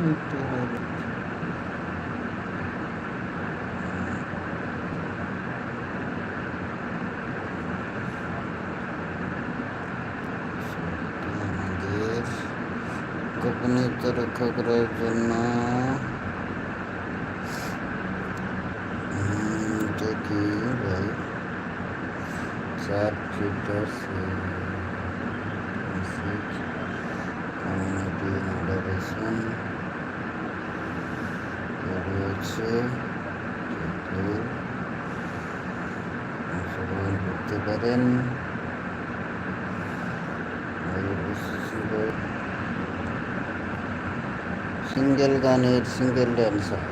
আমাদের গোপনীয়তা রক্ষা করার জন্য এটা কি ভাই chat filter message community moderation রয়েছে অংশগ্রহণ করতে পারেন। সিঙ্গেল গানের সিঙ্গেল ড্যান্সার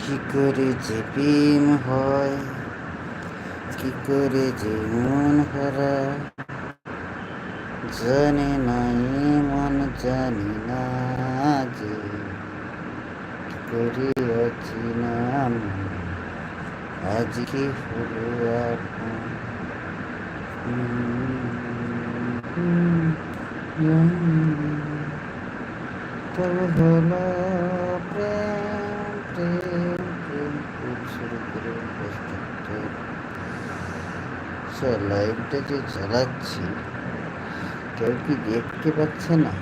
কি করে যে প্রেম হয়, কি করে যে মন হারা, জানি না মন জানি না যে কি করে আছি না আজকে হলো আপন। তবে হলো প্রেম প্রেম প্রেম খুব শুরু করে লাইভটা যে চালাচ্ছি কেউ কি দেখতে পাচ্ছে না,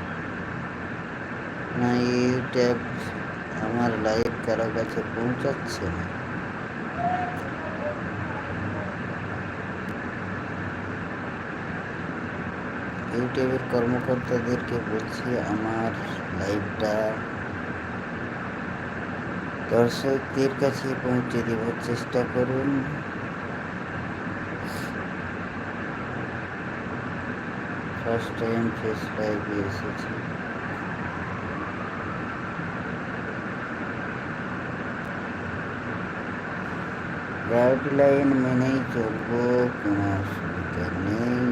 না ইউটিউব আমার লাইভ কারো কাছে পৌঁছাচ্ছে না? ইউটিউবের কর্মকর্তাদেরকে বলছি আমার লাইভটা দর্শকদের কাছে পৌঁছে দেওয়ার চেষ্টা করুন। ফার্স্ট টাইম ফেস লাইভে এসেছি। গাইডলাইন মেনেই চলবো, কোনো অসুবিধা নেই।